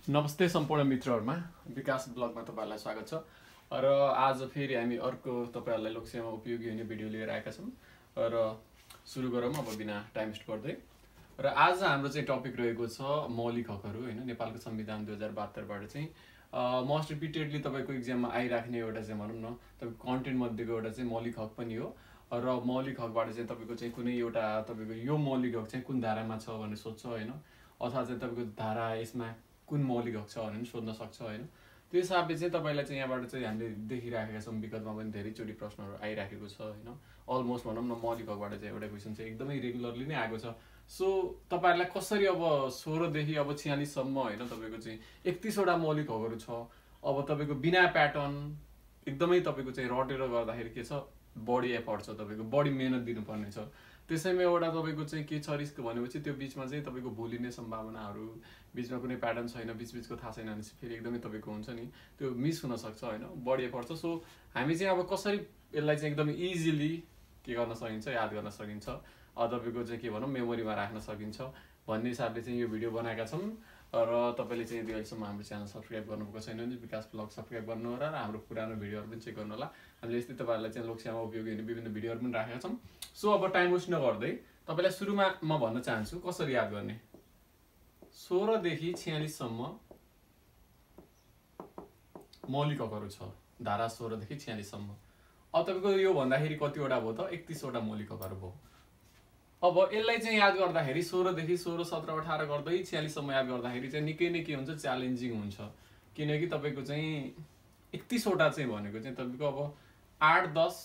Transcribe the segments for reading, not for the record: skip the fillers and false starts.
नमस्ते सम्पूर्ण मित्रहरुमा विकास ब्लगमा तपाईहरुलाई स्वागत छ र आज फेरि हामी अर्को तपाईहरुलाई लोकसेवामा उपयोगी हुने भिडियो लिएर आएका छौं र सुरु गरौँ अब बिना टाइम वेस्ट गर्दै। र आज हाम्रो चाहिँ टपिक रहेको छ मौलिक हकहरु हैन। नेपालको संविधान 2072 बाट चाहिँ मोस्ट रिपिटेडली तपाईको एक्जाममा आइराख्ने एउटा चाहिँ भनौं न तपाईको कन्टेन्ट मध्येको एउटा चाहिँ मौलिक हक पनि हो र मौलिक हकबाट चाहिँ तपाईको चाहिँ कुनै एउटा तपाईको यो मौलिक हक चाहिँ कुन धारामा छ भन्ने सोध्छ हैन, अथवा चाहिँ तपाईको धारा यसमा कुन मौलिक हक छ भनेर सोध्न सक्छ हैन। त्यो हिसाबले चाहिँ तपाईलाई चाहिँ यहाँबाट चाहिँ हामीले देखिराखेका छौं विगतमा पनि धेरै चोटी प्रश्नहरु आइराखेको छ हैन। अलमोस्ट भनौं न मौलिक हकबाट चाहिँ एउटा क्वेशन चाहिँ एकदमै रेगुलरली नै आएको छ। सो तपाईहरुलाई कसरी अब 16 देखि अब 46 सम्म हैन तपाईको चाहिँ 31 वटा मौलिक हकहरु छ। अब तपाईको बिना प्याटर्न एकदमै तपाईको चाहिँ रटेर गर्दाखेरि के छ बढी एफर्ट छ, तपाईको बढी मेहनत दिनुपर्ने छ। त्यसैमा एउटा तपाईको चाहिँ के छ रिस्क भनेपछि त्यो बीचमा चाहिँ तपाईको भुलिने सम्भावनाहरु, बीचमा कुनै प्याटर्न छैन, बीचको थाहा छैन भने फेरि एकदमै तपाईको हुन्छ नि त्यो मिस हुन सक्छ हैन, बढी एफर्ट छ। सो हामी चाहिँ अब कसरी यसलाई चाहिँ एकदमै इजिली के गर्न सकिन्छ, याद गर्न सकिन्छ, तपाईको चाहिँ के भनौं मेमोरीमा राख्न सकिन्छ भन्ने हिसाबले चाहिँ यो भिडियो बनाएका छौं। र तपाईले चाहिँ यदि अहिलेसम्म हाम्रो च्यानल सब्स्क्राइब गर्नुभएको छैन भने विकास ब्लग सब्स्क्राइब गर्नु होला र हाम्रो पुरानो भिडियोहरु पनि चेक गर्नु होला। हामीले यस्तै तपाईहरुलाई चाहिँ लोकसेवामा उपयोगी हुने विभिन्न भिडियोहरु पनि राखेका छौं। सो अब टाइम वेस्ट नगर्दै तपाईलाई सुरुमा म भन्न चाहन्छु कसरी याद गर्ने। 16 देखि 46 सम्म मौलिक हकहरु छ, धारा 16 देखि 46 सम्म। अब तपाईको यो भन्दाखेरि कतिवटा भयो त 31 वटा मौलिक हकहरु भयो। अब यसलाई चाहिँ याद गर्दाखेरि 16 देखि 16 17 18 गर्दै 46 सम्म याद गर्दाखेरि चाहिँ निकै नै के हुन्छ च्यालेन्जिङ हुन्छ, किनकि तपाईको चाहिँ 31 वटा चाहिँ भनेको चाहिँ तपाईको अब 8 10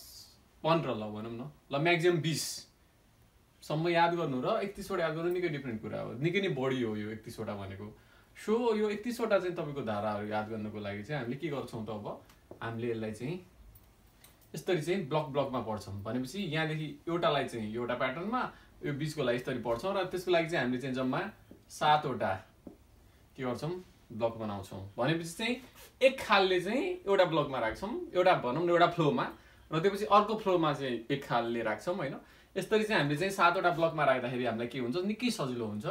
15 ल भनौं न, ल म्याक्सिमम 20 सम्म याद गर्नु र 31 वटा याद गर्नु निकै डिफरेन्ट कुरा हो, निकै नै बढी हो यो 31 वटा भनेको। सो यो 31 वटा चाहिँ तपाईको धाराहरु याद गर्नको लागि चाहिँ हामीले के गर्छौं त अब हामीले यसलाई चाहिँ यसरी चाहिँ ब्लक ब्लकमा पढ्छौं। भनेपछि यहाँदेखि एउटालाई चाहिँ एउटा प्याटर्नमा यो बीचको लागि यसरी पढ्छौं र त्यसको लागि चाहिँ हामीले चाहिँ जम्मा 7 वटा के गर्छौं ब्लक बनाउँछौं। भनेपछि चाहिँ एक खालले चाहिँ एउटा ब्लकमा राख्छौं, एउटा भनौं न एउटा फ्लोमा, र त्यसपछि अर्को फ्लोमा चाहिँ एक खालले राख्छौं हैन। यसरी चाहिँ हामीले चाहिँ 7 वटा ब्लकमा राख्दाखेरि हामीलाई के हुन्छ निकै सजिलो हुन्छ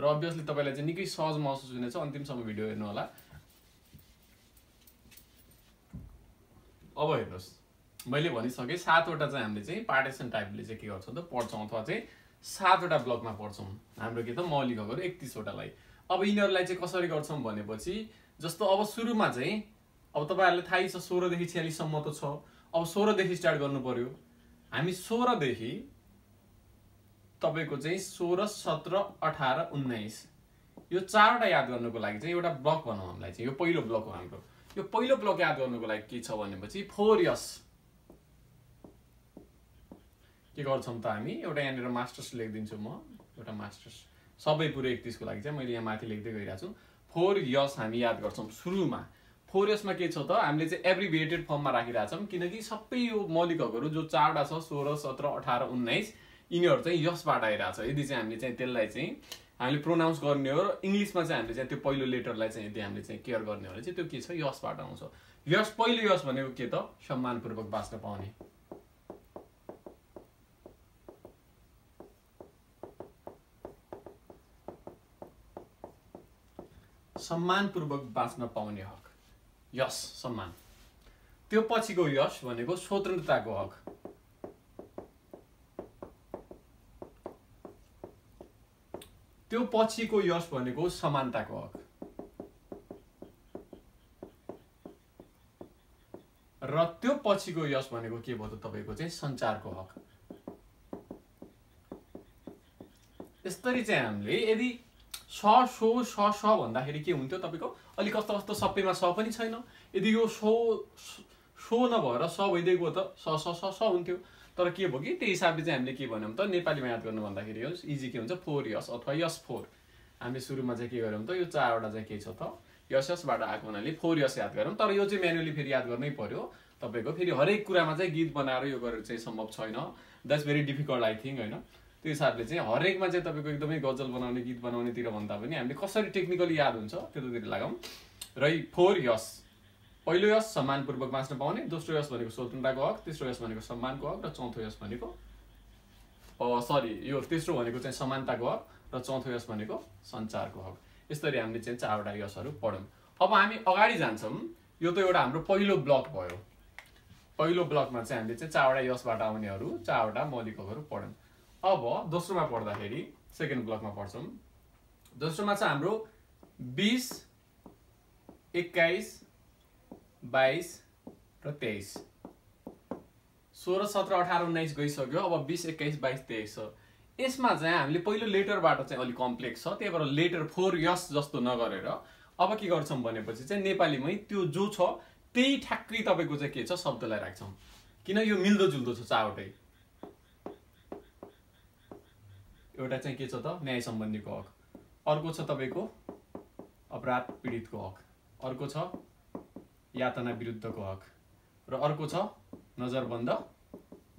र अभियसली तपाईलाई चाहिँ निकै सहज महसुस हुनेछ। अन्तिमसम्म भिडियो हेर्नु होला। अब हेर्नुस् मैले भनिसके 7 वटा चाहिँ हामीले चाहिँ पार्टिसन टाइपले चाहिँ के गर्छौं त पढ्छौं, अथवा चाहिँ 7 वटा ब्लकमा पढ्छौं हाम्रो के त मौलिक हकहरु 31 वटालाई। अब यिनीहरुलाई चाहिँ कसरी गर्छौं भनेपछि जस्तो अब सुरुमा चाहिँ अब तपाईहरुलाई थाहै छ 16 देखि 46 सम्म त छ। अब 16 देखि स्टार्ट गर्नु पर्यो। हामी 16 देखि तपाईको चाहिँ 16 17 18 19 यो चारवटा याद गर्नुको लागि चाहिँ एउटा ब्लक बनाऊ हामीलाई चाहिँ। यो पहिलो ब्लक हो हाम्रो। यो पहिलो ब्लक याद गर्नुको लागि के छ भनेपछि 4 यस के गर्छौं त हामी एउटा यहाँनिर मास्टर्स लेखिदिन्छु म, एउटा मास्टर्स सबै पुरै 31 को लागि चाहिँ मैले यहाँ माथि लेख्दै गइरा छु। 4 यस हामी याद गर्छौं सुरुमा। 4 यसमा के छ त हामीले चाहिँ एब्रिभिएटेड फर्ममा राखिरा छौं, किनकि सबै यो मौलिक हकहरु जो चारवटा छ 16 17 18 19 यिनीहरु चाहिँ यसबाट आइरा छ। यदि चाहिँ हामीले चाहिँ त्यसलाई चाहिँ हामीले प्रोनाउन्स गर्ने हो र इंग्लिशमा चाहिँ हामीले चाहिँ त्यो पहिलो लेटरलाई चाहिँ यदि हामीले चाहिँ केयर गर्ने हो भने चाहिँ त्यो के छ यसबाट आउँछ। यस पहिलो यस भनेको के त सम्मानपूर्वक बाँच्न पाउने। सम्मानपूर्वक बाँच्न पाउने हक, यस सम्मान। त्यो पछिको यस भनेको स्वतन्त्रताको हक। त्यो पछिको यस भनेको समानताको हक। र त्यो पछिको यस भनेको के भयो त तपाईको चाहिँ सञ्चारको हक। यसरी चाहिँ हामीले यदि स सो स स भन्दाखेरि के हुन्थ्यो तपाईको अलि कस्तो कस्तो सबैमा स पनि छैन। यदि यो सो नभएर स भइदिएको त स स स स हुन्थ्यो। तर के भयो कि त्यही हिसाबले चाहिँ हामीले के भन्यौं त नेपालीमा याद गर्नु भन्दाखेरि यो इजी के हुन्छ 4 यस अथवा यस 4। हामीले सुरुमा चाहिँ के गर्यौं त यो चारवटा चाहिँ के छ त यस यसबाट आएको हुनाले 4 यस याद गर्यौं। तर यो चाहिँ म्यानुअली फेरि याद गर्नै पर्यो तपाईको। फेरि हरेक कुरामा चाहिँ गीत बनाएर यो गरेर चाहिँ सम्भव छैन। That's very difficult I think हैन। त्यो हिसाबले चाहिँ हरेकमा चाहिँ तपाईको एकदमै गजल बनाउने गीत बनाउनेतिर भन्दा पनि हामीले कसरी टेक्निकली याद हुन्छ त्यतातिर लगाऊं। र 4 यस पहिलो यस सम्मानपूर्वक बाँच्न पाउने, दोस्रो यस भनेको स्वतन्त्रताको हक, तेस्रो यस भनेको सम्मानको हक र चौथो यस भनेको यो तेस्रो भनेको चाहिँ समानताको हक र चौथो यस भनेको सञ्चारको हक। यसरी हामीले चाहिँ 4वटा यसहरू पढ्यौँ। अब हामी अगाडि जान्छौँ। यो त एउटा हाम्रो पहिलो ब्लक भयो। पहिलो ब्लकमा चाहिँ हामीले चाहिँ 4वटा यसबाट आउनेहरू 4वटा मौलिकहरू पढ्यौँ। अब दोस्रोमा पढ्दाखेरि सेकेन्ड ब्लकमा पढ्छौँ। दोस्रोमा चाहिँ हाम्रो 20, 21, 22 र 23, 16, 17, 18, 19 गइसक्यो। अब 20, 21, 22, 23 छ। यसमा चाहिँ हामीले पहिलो लेटरबाट चाहिँ अलिक कम्प्लेक्स छ, त्यही भएर लेटर 4 यस जस्तो नगरेर अब के गर्छौँ भनेपछि चाहिँ नेपालीमै त्यो जो छ त्यही ठ्याक्कै तपाईँको चाहिँ के छ शब्दलाई राख्छौँ, किन यो मिल्दोजुल्दो छ 4वटै। एउटा चाहिँ के छ त न्याय सम्बन्धीको हक, अर्को छ तपाईँको अपराध पीडितको हक, अर्को छ यातना विरुद्धको हक र अर्को छ नजरबन्द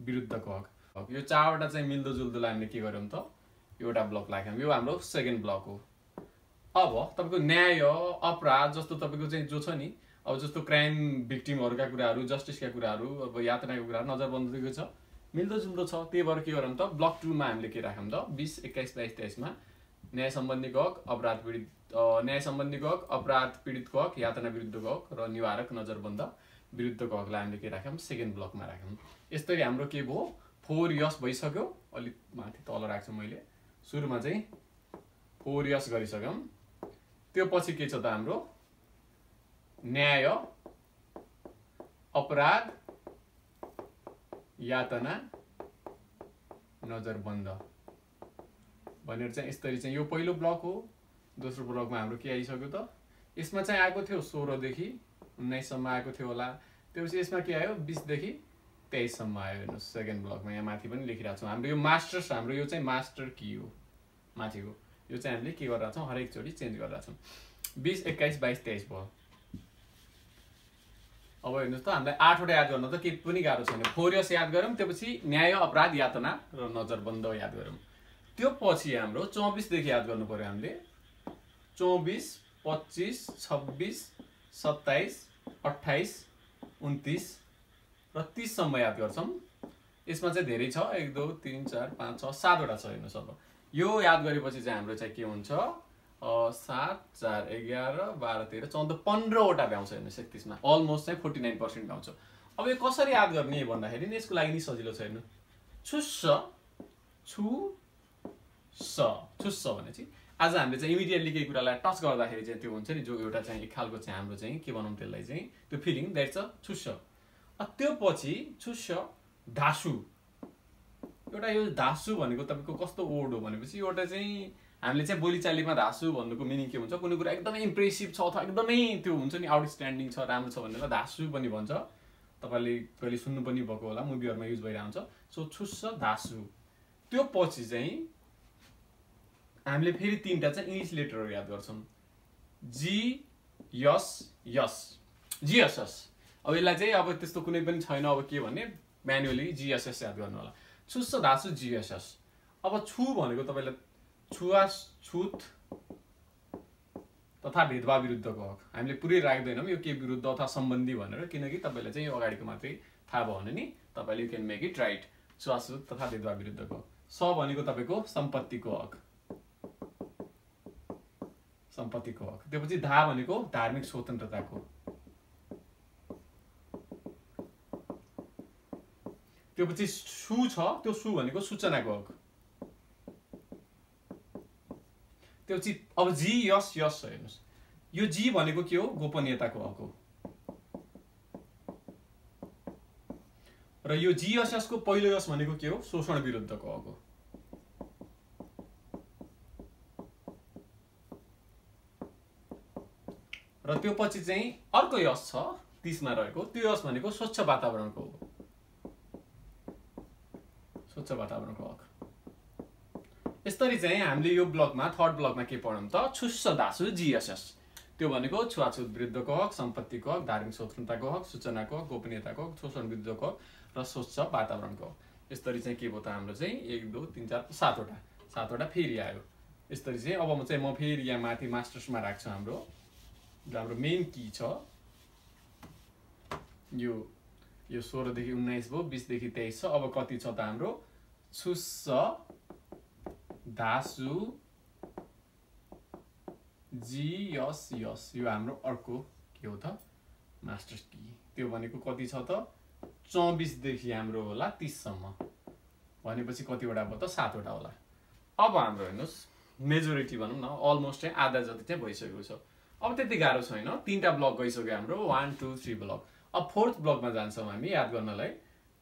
विरुद्धको हक। यो 4वटा चाहिँ मिल्दोजुल्दोलाई हामीले के गर्यौँ त एउटा ब्लक राख्यौँ। यो हाम्रो सेकेन्ड ब्लक हो। अब तपाईँको न्याय अपराध जस्तो तपाईँको चाहिँ जो छ नि, अब जस्तो क्राइम भिक्टिमहरूका कुराहरू, जस्टिसका कुराहरू, अब यातनाको कुराहरू नजरबन्दीको छ, मिल्दोजुल्दो छ। त्यही भएर के गरौँ त ब्लक 2मा हामीले के राख्यौँ त 20, 21, 22, 23मा न्याय सम्बन्धीको हक, अपराध पीडितको हक, यातना विरुद्धको हक र निवारक नजरबन्द विरुद्धको हकलाई हामीले के राख्यौँ सेकेन्ड ब्लकमा राख्यौँ। यसरी हाम्रो के भयो 4 यस भइसक्यो। अलिक माथि तल राख्छु मैले। सुरुमा चाहिँ 4 यस गरिसक्यौँ। त्यो पछि के छ त हाम्रो न्याय, अपराध, यातना, नजरबन्द भनेर चाहिँ यसरी चाहिँ यो पहिलो ब्लक हो। दोस्रो ब्लकमा हाम्रो के आइसक्यो त यसमा चाहिँ आएको थियो 16 देखि 19 सम्म आएको थियो होला। त्यसपछि यसमा के आयो 20 देखि 23 सम्म आयो। हेर्नुहोस् सेकेन्ड ब्लकमा यहाँ माथि पनि लेखिरहेको छौँ। हाम्रो यो मास्टर्स, हाम्रो यो चाहिँ मास्टर की हो माथिको। यो चाहिँ हामीले के गरिरहेको छौँ हरेक चोटि चेन्ज गरिरहेको छौँ। 20, 21, 22, 23 भयो। अब हेर्नुहोस् त हामीलाई 8वटा याद गर्न त केही पनि गाह्रो छैन। 4 यस याद गरौँ, त्यसपछि न्याय, अपराध, यातना र नजरबन्द याद गरौँ। त्यो पछि हाम्रो 24 देखि याद गर्नु पर्यो हामीले। 24, 25, 26, 27, 28, 29 र 30 सम्म याद गर्छौँ। यसमा चाहिँ धेरै छ, 1, 2, 3, 4, 5, 6, 7वटा छ। हेर्नुहोस् अब यो याद गरेपछि चाहिँ हाम्रो चाहिँ के हुन्छ 7, 4, 11, 12, 13, 14, 15वटा भ्याउँछ। हेर्नुहोस् 31मा अलमोस्ट चाहिँ 49% भ्याउँछ। अब यो कसरी याद गर्ने भन्दाखेरि नि यसको लागि नि सजिलो छ। हेर्नु छुस्स छुस्स भनेपछि आज हामीले चाहिँ इमिडिएटली केही कुरालाई टच गर्दाखेरि चाहिँ त्यो हुन्छ नि जो एउटा चाहिँ एक खालको चाहिँ हाम्रो चाहिँ के भनौँ त्यसलाई चाहिँ त्यो फिलिङ द्याट्स अ छुस्स। त्यो पछि छुस्स धासु। एउटा यो धासु भनेको तपाईँको कस्तो वर्ड हो भनेपछि एउटा चाहिँ हामीले चाहिँ बोलीचालीमा धासु भन्नुको मिनिङ के हुन्छ, कुनै कुरा एकदमै इम्प्रेसिभ छ अथवा एकदमै त्यो हुन्छ नि आउटस्ट्यान्डिङ छ, राम्रो छ भनेर धासु पनि भन्छ। तपाईँले कहिले सुन्नु पनि भएको होला, मुभीहरूमा युज भइरहेको हुन्छ। सो छुस्स धासु। त्यो पछि चाहिँ हामीले फेरि 3टा चाहिँ इङ्ग्लिस लेटरहरू याद गर्छौँ। जी यस यस जी एस एस। अब यसलाई चाहिँ अब त्यस्तो कुनै पनि छैन अब के भन्ने म्यानुअली जी एस एस याद गर्नु होला। छुस्स धासु जी एस एस। अब छु भनेको तपाईँलाई छुवाछुत तथा भेदभाव विरुद्धको हक। हामीले पुरै राख्दैनौँ यो के विरुद्ध अथवा सम्बन्धी भनेर, किनकि तपाईँलाई चाहिँ यो अगाडिको मात्रै थाहा भयो भने नि तपाईँले you can make it right. छुवाछुत तथा भेदभाव विरुद्धको हक। स भनेको तपाईँको सम्पत्तिको हक, सम्पत्तिको हक। त्यसपछि धा भनेको धार्मिक स्वतन्त्रताको, त्यसपछि सु छ त्यो सु भनेको सूचनाको हक। त्यसपछि अब जी यस यस छ। हेर्नुहोस् यो जी भनेको के हो गोपनीयताको हक हो र यो जी यस यसको पहिलो यस भनेको के हो शोषण विरुद्धको हक हो। र त्यो पछि चाहिँ अर्को यस छ 30मा रहेको, त्यो यस भनेको स्वच्छ वातावरणको हो, स्वच्छ वातावरणको हक। यसरी चाहिँ हामीले यो ब्लकमा थर्ड ब्लकमा के पढ्यौँ त छुस्स धासु जीएसएस। त्यो भनेको छुवाछुत विरुद्धको हक, सम्पत्तिको हक, धार्मिक स्वतन्त्रताको हक, सूचनाको हक, गोपनीयताको हक, शोषण विरुद्धको हक र स्वच्छ वातावरणको हक। यसरी चाहिँ के भयो त हाम्रो चाहिँ 1, 2, 3, 4, 7वटा फेरि आयो। यसरी चाहिँ अब म फेरि यहाँ माथि मास्टर्समा राख्छु। हाम्रो मेन की छ यो 16 देखि 19 भयो, 20 देखि 23 छ। अब कति छ त हाम्रो छुस्स धासु जी यस यो हाम्रो अर्को के हो त मास्टर्स की। त्यो भनेको कति छ त 24 देखि हाम्रो होला 30 सम्म भनेपछि कतिवटा भयो त 7 वटा होला। अब हाम्रो हेर्नुस् मेजोरिटी भनौँ न अलमोस्ट चाहिँ आधा जति चाहिँ भइसकेको छ। अब त्यति गाह्रो छैन, 3टा ब्लक गइसक्यो हाम्रो 1 2 3 ब्लक। अब 4th ब्लकमा जान्छौँ हामी याद गर्नलाई।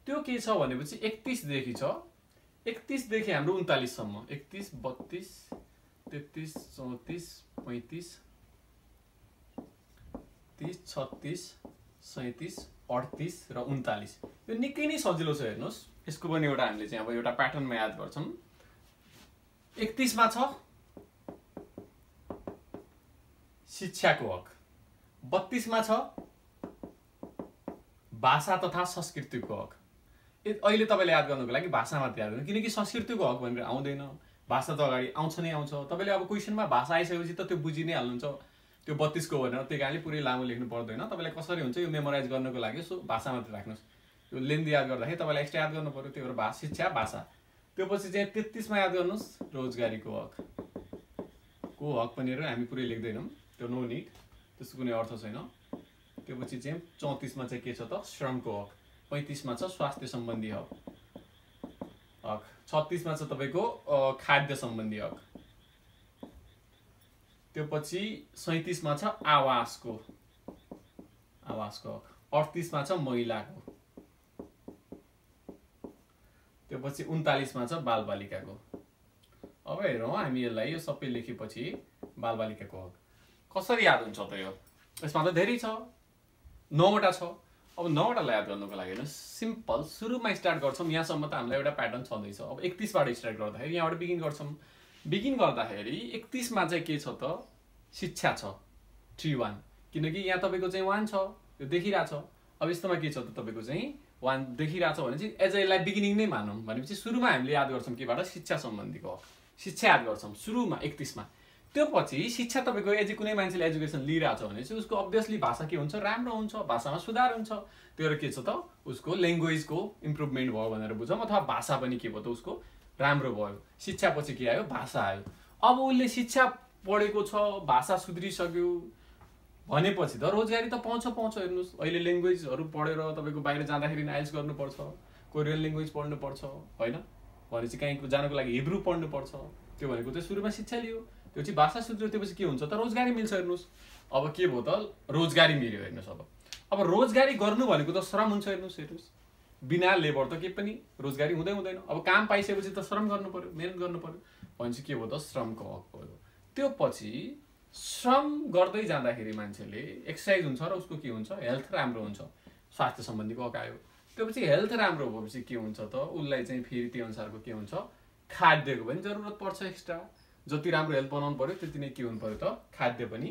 त्यो के छ भनेपछि 31 देखि छ, 31 देखि हाम्रो 39 सम्म 31 32 33 34 35 30 36 37 38 र 39। यो निकै नै सजिलो छ हेर्नुस्। यसको पनि एउटा हामीले चाहिँ अब एउटा प्याटर्नमा याद गर्छौँ। 31 मा छ शिक्षाको हक, 32 मा छ भाषा तथा संस्कृतिको हक। अहिले तपाईँले याद गर्नुको लागि भाषा मात्र याद गर्नु, किनकि संस्कृतिको हक भनेर आउँदैन, भाषा त अगाडि आउँछ नै आउँछ। तपाईँले अब क्वेसनमा भाषा आइसकेपछि त त्यो बुझि नै हाल्नुहुन्छ त्यो 32 को भनेर, त्यही कारणले पुरै लामो लेख्नु पर्दैन। तपाईँलाई कसरी हुन्छ यो मेमोराइज गर्नको लागि सो भाषा मात्र राख्नुहोस्। यो लेन्दी याद गर्दाखेरि तपाईँलाई एक्स्ट्रा याद गर्नु पर्यो, त्यही भएर शिक्षा भाषा। त्यो पछि चाहिँ 33 मा याद गर्नुहोस् रोजगारीको हक भनेर हामी पुरै लेख्दैनौँ, त्यो नो निड, त्यसको कुनै अर्थ छैन। त्यो पछि चाहिँ 34 मा चाहिँ के छ त श्रमको हक, 35 मा छ स्वास्थ्य सम्बन्धी हक, 36 मा छ तपाईँको खाद्य सम्बन्धी हक। त्यो पछि 37 मा छ आवासको हक, 38 मा छ महिलाको, त्यो पछि 39 मा छ बालबालिकाको। अब हेरौँ हामी यसलाई यो सबै लेखेपछि बालबालिकाको हक कसरी याद हुन्छ त यो। यसमा त धेरै छ, 9 वटा छ। अब 9 वटालाई याद गर्नुको लागि हेर्नुहोस् सिम्पल सुरुमा स्टार्ट गर्छौँ। यहाँसम्म त हामीलाई एउटा प्याटर्न छँदैछ। अब 31 बाट स्टार्ट गर्दाखेरि यहाँबाट बिगिन गर्छौँ। बिगिन गर्दाखेरि 31 मा चाहिँ के छ त शिक्षा छ 3-1, किनकि यहाँ तपाईँको चाहिँ 1 छ यो देखिरहेछ। अब यस्तोमा के छ त तपाईँको चाहिँ 1 देखिरहेछ भने चाहिँ एज यसलाई बिगिनिङ नै मानौँ भनेपछि सुरुमा हामीले याद गर्छौँ केबाट शिक्षा सम्बन्धीको हक, शिक्षा याद गर्छौँ सुरुमा 31 मा। त्यो पछि शिक्षा तपाईँको कुनै मान्छेले एजुकेसन लिइरहेछ भने चाहिँ उसको अभियसली भाषा के हुन्छ राम्रो हुन्छ, भाषामा सुधार हुन्छ। त्यो भएर के छ त उसको ल्याङ्ग्वेजको इम्प्रुभमेन्ट भयो भनेर बुझौँ, अथवा भाषा पनि के भयो त उसको राम्रो भयो। शिक्षा पछि के आयो भाषा आयो। अब उसले शिक्षा पढेको छ, भाषा सुध्रिसक्यो भनेपछि त रोजगारी त पाउँछ हेर्नुहोस्। अहिले ल्याङ्ग्वेजहरू पढेर तपाईँको बाहिर जाँदाखेरि आइल्स गर्नुपर्छ, कोरियन ल्याङ्ग्वेज पढ्नुपर्छ होइन, भनेपछि कहीँ जानको लागि हिब्रू पढ्नुपर्छ। त्यो भनेको चाहिँ सुरुमा शिक्षा लियो, त्यो चाहिँ भाषा सुध्रियो, त्यसपछि के हुन्छ त रोजगारी मिल्छ हेर्नुहोस्। अब के भयो त रोजगारी मिल्यो हेर्नुहोस्। अब रोजगारी गर्नु भनेको त श्रम हुन्छ हेर्नुहोस्। बिना लेबर त के पनि रोजगारी हुँदैन। अब काम पाइसकेपछि त श्रम गर्नु पर्यो, मेहनत गर्नु पर्यो, भनेपछि के भयो त श्रमको हक भयो। त्यो पछि श्रम गर्दै जाँदाखेरि मान्छेले एक्सर्साइज हुन्छ र उसको के हुन्छ हेल्थ राम्रो हुन्छ, स्वास्थ्य सम्बन्धीको हक आयो। त्यो पछि हेल्थ राम्रो भएपछि के हुन्छ त उसलाई चाहिँ फेरि त्यो अनुसारको के हुन्छ खाद्यको पनि जरुरत पर्छ एक्स्ट्रा। जति राम्रो हेल्थ बनाउनु पर्यो त्यति नै के हुनु पर्यो त खाद्य पनि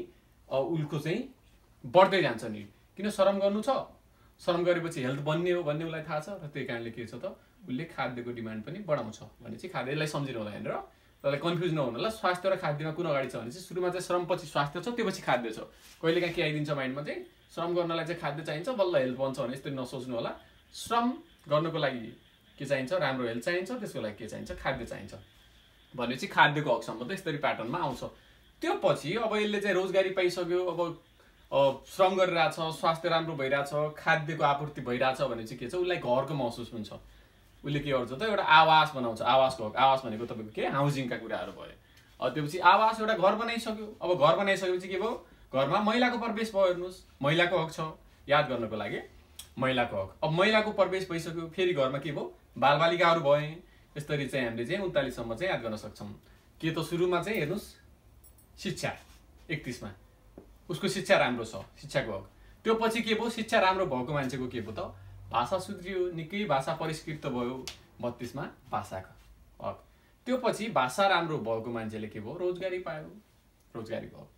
उसको चाहिँ बढ्दै जान्छ नि। किन श्रम गर्नु छ, श्रम गरेपछि हेल्थ बन्ने हो भन्ने उसलाई थाहा छ र त्यही कारणले के छ त उसले खाद्यको डिमान्ड पनि बढाउँछ भने चाहिँ खाद्यलाई सम्झिनु होला हेरेर त्यसलाई कन्फ्युज नहुनु होला। स्वास्थ्य र खाद्यमा कुन अगाडि छ भने चाहिँ सुरुमा चाहिँ श्रम पछि स्वास्थ्य छ, त्यो पछि खाद्य छ। कहिलेकाहीँ के आइदिन्छ माइन्डमा चाहिँ श्रम गर्नलाई चाहिँ खाद्य चाहिन्छ बल्ल हेल्थ बन्छ भने यस्तरी नसोच्नु होला। श्रम गर्नको लागि के चाहिन्छ राम्रो हेल्थ चाहिन्छ, त्यसको लागि के चाहिन्छ खाद्य चाहिन्छ भनेपछि खाद्यको हकसम्म त यस्तरी प्याटर्नमा आउँछ। त्यो पछि अब यसले चाहिँ रोजगारी पाइसक्यो, अब श्रम गरिरहेछ, स्वास्थ्य राम्रो भइरहेछ, खाद्यको आपूर्ति भइरहेछ भने चाहिँ के छ उसलाई घरको महसुस हुन्छ। उसले के गर्छ त एउटा आवास बनाउँछ, आवासको हक। आवास भनेको तपाईँको के हाउसिङका कुराहरू भयो। त्यो पछि आवास एउटा घर बनाइसक्यो। अब घर बनाइसकेपछि के भयो घरमा महिलाको प्रवेश भयो हेर्नुहोस्, महिलाको हक छ याद गर्नको लागि महिलाको हक। अब महिलाको प्रवेश भइसक्यो फेरि घरमा के भयो बालबालिकाहरू भए। यसरी चाहिँ हामीले चाहिँ 39 सम्म चाहिँ याद गर्न सक्छौँ। के त सुरुमा चाहिँ हेर्नुहोस् शिक्षा 31 मा उसको शिक्षा राम्रो छ, शिक्षाको हक। त्यो पछि के भयो शिक्षा राम्रो भएको मान्छेको के भयो त भाषा सुध्रियो, निकै भाषा परिष्कृत भयो 32 मा भाषाको हक। त्यो पछि भाषा राम्रो भएको मान्छेले के भयो रोजगारी पायो, रोजगारीको हक।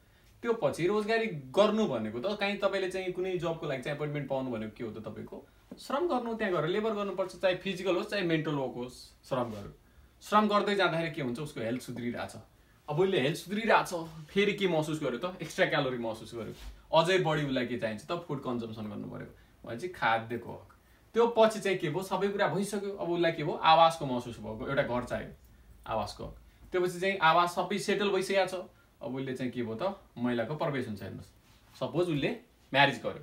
त्यो पछि रोजगारी गर्नु भनेको त कहीँ तपाईँले चाहिँ कुनै जबको लागि चाहिँ एपोइन्टमेन्ट पाउनु भनेको के हो त तपाईँको श्रम गर्नु, त्यहाँ गएर लेबर गर्नुपर्छ, चाहे फिजिकल होस् चाहे मेन्टल वर्क होस् श्रम गर्नु। श्रम गर्दै जाँदाखेरि के हुन्छ उसको हेल्थ सुध्रिरहेछ। अब उसले हेल्थ सुध्रिरहेछ फेरि के महसुस गर्यो त एक्स्ट्रा क्यालोरी महसुस गर्यो, अझै बढी उसलाई के चाहिन्छ त फुड कन्जम्सन गर्नु पर्यो भने चाहिँ खाद्यको हक। त्यो पछि चाहिँ के भयो सबै कुरा भइसक्यो। अब उसलाई के भयो आवासको महसुस भएको, एउटा घर चाहियो आवासको हक। त्यो पछि चाहिँ आवास सबै सेटल भइसकेको छ। अब उसले चाहिँ के भयो त महिलाको प्रवेश हुन्छ। हेर्नुहोस्, सपोज उसले म्यारेज गर्यो,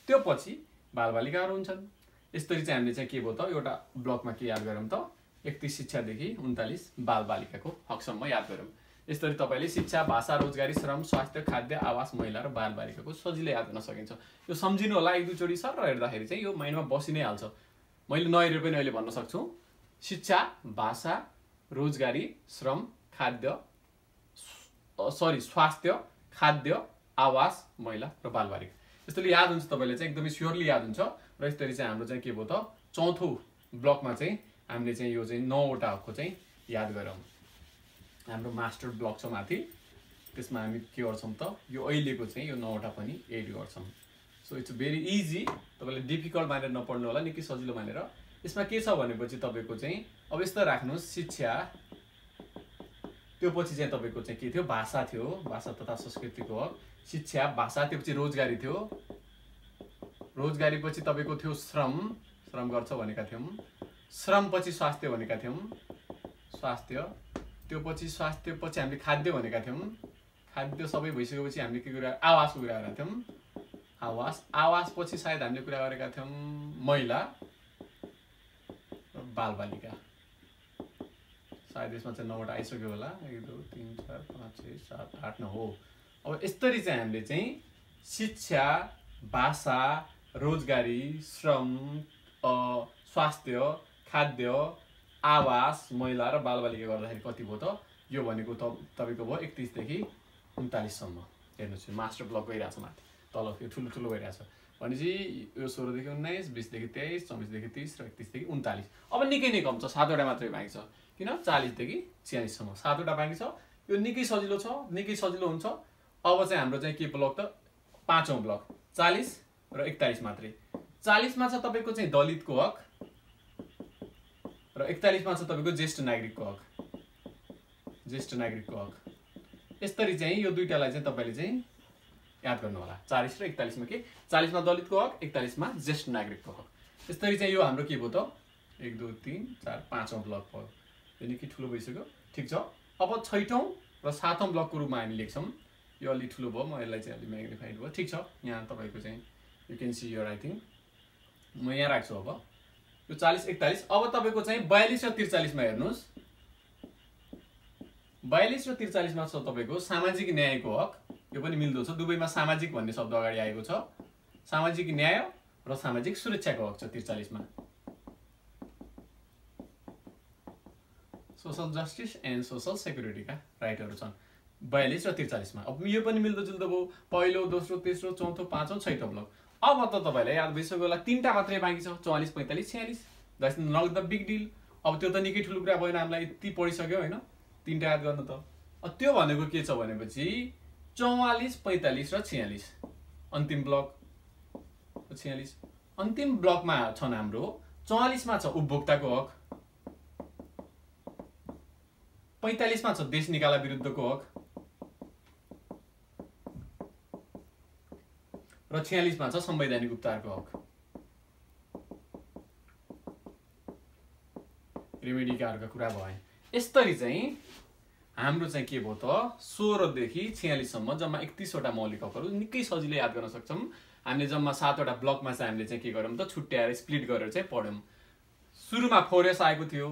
त्यो पछि बालबालिकाहरू हुन्छन्। यसरी चाहिँ हामीले चाहिँ के भयो त एउटा ब्लकमा के याद गरौँ त 31 शिक्षादेखि 39 बालबालिकाको हकसम्म याद गरौँ। यसरी तपाईँले शिक्षा, भाषा, रोजगारी, श्रम, स्वास्थ्य, खाद्य, आवास, महिला र बालबालिकाको सजिलै याद गर्न सकिन्छ। यो सम्झिनु होला, एक दुईचोटि सर हेर्दाखेरि चाहिँ यो माइन्डमा बसि नै हाल्छ। मैले नहेरेर पनि अहिले भन्न सक्छु, शिक्षा, भाषा, रोजगारी, श्रम, खाद्य स्वास्थ्य, खाद्य, आवास, महिला र बालबालिका। यसरी याद हुन्छ तपाईँले चाहिँ एकदमै स्योरली याद हुन्छ। र यसरी चाहिँ हाम्रो चाहिँ के भयो त चौथो ब्लकमा चाहिँ हामीले चाहिँ यो चाहिँ 9वटा हकको चाहिँ याद गरौँ। हाम्रो मास्टर ब्लक छ माथि, त्यसमा हामी के गर्छौँ त यो अहिलेको चाहिँ यो 9वटा पनि एड गर्छौँ। सो इट्स भेरी इजी, तपाईँले डिफिकल्ट मानेर नपढ्नु होला, निकै सजिलो मानेर। यसमा के छ भनेपछि तपाईँको चाहिँ अब यस्तो राख्नुहोस्, शिक्षा, त्यो पछि चाहिँ तपाईँको चाहिँ के थियो भाषा थियो, भाषा तथा संस्कृतिको हक, शिक्षा, भाषा, त्यो पछि रोजगारी थियो, रोजगारी पछि तपाईँको थियो श्रम, श्रम गर्छ भनेका थियौँ, श्रम पछि स्वास्थ्य भनेका थियौँ, स्वास्थ्य, त्यो पछि स्वास्थ्य पछि हामीले खाद्य भनेका थियौँ, खाद्य सबै भइसकेपछि हामीले के कुरा आवासको कुरा गरेका थियौँ, आवास, आवास पछि सायद हामीले कुरा गरेका थियौँ महिला र बालबालिका। सायद यसमा चाहिँ 9वटा आइसक्यो होला, 1 2 3 4 5 6 7 8 9 हो। अब यसरी चाहिँ हामीले चाहिँ शिक्षा, भाषा, रोजगारी, श्रम, स्वास्थ्य, खाद्य, आवास, महिला र बालबालिका गर्दाखेरि कति भयो त यो भनेको तपाईँको भयो 31 देखि 39 सम्म। हेर्नुहोस्, मास्टर ब्लक गइरहेछ माथि, तल त्यो ठुलो ठुलो गइरहेछ भनेपछि यो 16 देखि 19, 20 देखि 23, 24 देखि 30 र 31 देखि 39। अब निकै नै कम छ, 7वटा मात्रै बाँकी छ। किन 40 देखि 46 सम्म 7वटा बाँकी छ। यो निकै सजिलो छ, निकै सजिलो हुन्छ। अब चाहिँ हाम्रो चाहिँ के ब्लक त 5औं ब्लक 40 र 41 मात्रै। 40 मा छ तपाईँको चाहिँ दलितको हक र 41 मा छ तपाईँको ज्येष्ठ नागरिकको हक, ज्येष्ठ नागरिकको हक। यसरी चाहिँ यो दुईटालाई चाहिँ तपाईँले चाहिँ याद गर्नु होला। 40 र 41 मा के 40 मा दलितको हक, 41 मा ज्येष्ठ नागरिकको हक। यसरी चाहिँ यो हाम्रो के भयो त 1 2 3 4 5औं ब्लक भयो। यो निकै ठुलो भइसक्यो, ठिक छ। अब 6औं र 7औं ब्लकको रूपमा हामी लेख्छौँ। यो अलि ठुलो भयो, म यसलाई चाहिँ अलि म्याग्निफाइड भयो, ठिक छ। यहाँ तपाईँको चाहिँ you can see your, I think म यहाँ राख्छु। अब यो 40 41। अब तपाईँको चाहिँ 42 र 43 मा हेर्नुहोस्, 42 र 43 मा छ तपाईँको सामाजिक न्यायको हक। यो पनि मिल्दो छ, दुवैमा सामाजिक भन्ने शब्द अगाडि आएको छ। सामाजिक न्याय र सामाजिक सुरक्षाको हक छ 43 मा। सोशल जस्टिस एन्ड सोशल सेक्युरिटीका राइटहरू छन् 42 र 43 मा। अब यो पनि मिल्दो जुल्दो भयो, पहिलो, दोस्रो, तेस्रो, चौथो, पाँचौं, छैटौं ब्लक। अब त तपाईँलाई याद भइसक्यो होला, 3टा मात्रै बाँकी छ, 44 45 46। That's not the big deal. अब त्यो त निकै ठुलो कुरा भएन, हामीलाई यति पढिसक्यो होइन, 3टा याद गर्नु त। त्यो भनेको के छ भनेपछि 44 45 र 46 अन्तिम ब्लक। 46 अन्तिम ब्लकमा छन् हाम्रो 44 मा छ उपभोक्ताको हक, 45 मा छ देश निकाला विरुद्धको हक र 46 मा छ संवैधानिक उपचारको हक। रेमेडीकाहरूका कुरा भए। यसरी चाहिँ हाम्रो चाहिँ के भयो त 16 देखि 46 सम्म जम्मा 31वटा मौलिक हकहरू निकै सजिलै याद गर्न सक्छौँ। हामीले जम्मा 7वटा ब्लकमा चाहिँ हामीले चाहिँ के गरौँ त छुट्याएर स्प्लिट गरेर चाहिँ पढ्यौँ। सुरुमा 4S आएको थियो।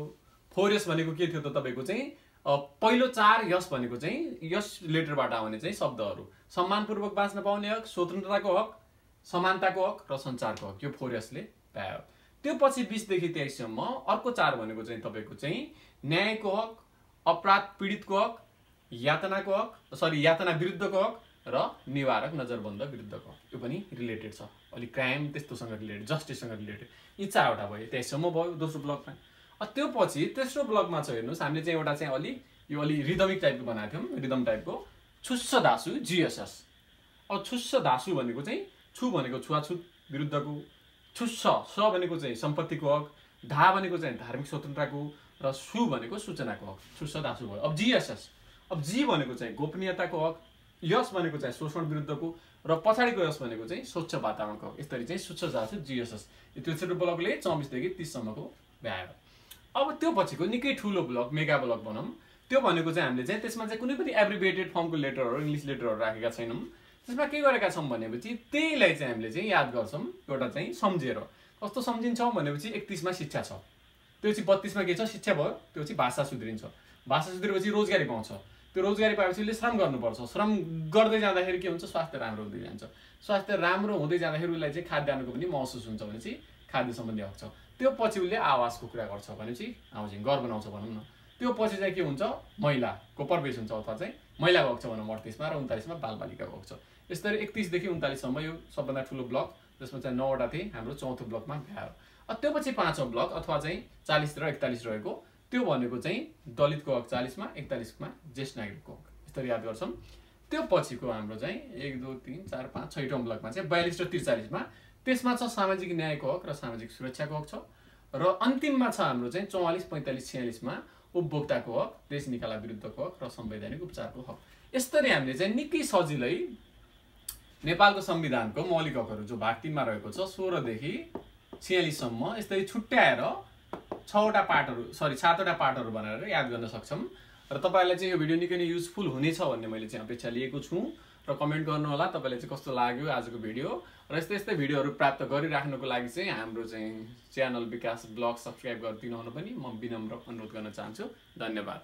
4S भनेको के थियो त तपाईँको चाहिँ पहिलो 4 यस भनेको चाहिँ यस लेटरबाट आउने चाहिँ शब्दहरू, सम्मानपूर्वक बाँच्न पाउने हक, स्वतन्त्रताको हक, समानताको हक र सञ्चारको हक, यो 4S ले पायो। त्यो पछि 20 देखि 23 सम्म अर्को 4 भनेको चाहिँ तपाईँको चाहिँ न्यायको हक, अपराध पीडितको हक, यातनाको हक, यातना विरुद्धको हक र निवारक नजरबन्द विरुद्धको हक। यो पनि रिलेटेड छ, अलि क्राइम त्यस्तोसँग रिलेटेड, जस्टिससँग रिलेटेड। यी 4वटा भयो, 23 सम्म भयो दोस्रो ब्लकमा। त्यो पछि तेस्रो ब्लकमा छ हेर्नुहोस्, हामीले चाहिँ एउटा चाहिँ अलि रिदमिक टाइपको बनाएको थियौँ, रिदम टाइपको छुस्स धासु जीएसएस। अब छुस्स धासु भनेको चाहिँ छु भनेको छुवाछुत विरुद्धको, छुस्स स भनेको चाहिँ सम्पत्तिको हक, धा भनेको चाहिँ धार्मिक स्वतन्त्रताको र सु भनेको सूचनाको हक। छुस्स धासु भयो। अब जीएसएस, अब जी भनेको चाहिँ गोपनीयताको हक, यस भनेको चाहिँ शोषण विरुद्धको र पछाडिको यस भनेको चाहिँ स्वच्छ वातावरणको हक। यसरी चाहिँ छुस्स धासु जीएसएस यो तेस्रो ब्लकले 24 देखि 30 सम्मको भ्यायो। अब त्यो पछिको निकै ठुलो ब्लक मेगा ब्लक बनाऊँ। त्यो भनेको चाहिँ हामीले चाहिँ त्यसमा चाहिँ कुनै पनि एब्रिभिएटेड फर्मको लेटरहरू इङ्ग्लिस लेटरहरू राखेका छैनौँ। त्यसमा के गरेका छौँ भनेपछि त्यहीलाई चाहिँ हामीले चाहिँ याद गर्छौँ एउटा चाहिँ सम्झेर। कस्तो सम्झिन्छौँ भनेपछि 31 मा शिक्षा छ, त्यो चाहिँ 32 मा के छ शिक्षा भयो, त्यो चाहिँ भाषा सुध्रिन्छ, भाषा सुध्रेपछि रोजगारी पाउँछ, त्यो रोजगारी पाएपछि उसले श्रम गर्नुपर्छ, श्रम गर्दै जाँदाखेरि के हुन्छ स्वास्थ्य राम्रो हुँदै जान्छ, स्वास्थ्य राम्रो हुँदै जाँदाखेरि उसलाई चाहिँ खाद्यान्नको पनि महसुस हुन्छ भने चाहिँ खाद्य सम्बन्धी हक छ। त्यो पछि उसले आवासको कुरा गर्छ भनेपछि हाउसिङ घर बनाउँछ भनौँ न, त्यो पछि चाहिँ के हुन्छ महिलाको प्रवेश हुन्छ अथवा चाहिँ महिलाको हक छ भनौँ 38 मा, र 39 मा बालबालिकाको हक छ। यसरी 31 देखि 39 सम्म यो सबभन्दा ठुलो ब्लक, जसमा चाहिँ 9 वटा थिए हाम्रो चौथो ब्लकमा भ्यायो। त्यो पछि 5औं ब्लक अथवा चाहिँ 40 र 41 रहेको त्यो भनेको चाहिँ दलितको हक 40 मा, 41 मा ज्येष्ठ नागरिकको हक, यसरी याद गर्छौँ। त्यो पछिको हाम्रो चाहिँ 1 2 3 4 5 6औं ब्लकमा चाहिँ 42 र 43 मा, त्यसमा छ सामाजिक न्यायको हक र सामाजिक सुरक्षाको हक छ, र अन्तिममा छ हाम्रो चाहिँ 44 45 46 मा उपभोक्ताको हक, देश निकाला विरुद्धको हक र संवैधानिक उपचारको हक। यसरी हामीले चाहिँ निकै सजिलै नेपालको संविधानको मौलिक हकहरू जो भाग 3 मा रहेको छ 16 देखि 46 सम्म यसरी छुट्याएर 7 वटा पार्टहरू बनाएर याद गर्न सक्छौँ। र तपाईहरुलाई चाहिँ यो भिडियो निकै नै युजफुल हुनेछ भन्ने मैले चाहिँ अपेक्षा लिएको छु, र कमेन्ट गर्नु होला तपाईलाई चाहिँ कस्तो लाग्यो आजको भिडियो। र यस्तै भिडियोहरू प्राप्त गरिराख्नको लागि चाहिँ हाम्रो चाहिँ च्यानल विकास ब्लग सब्स्क्राइब गरिदिनु हुन पनि म विनम्र अनुरोध गर्न चाहन्छु। धन्यवाद।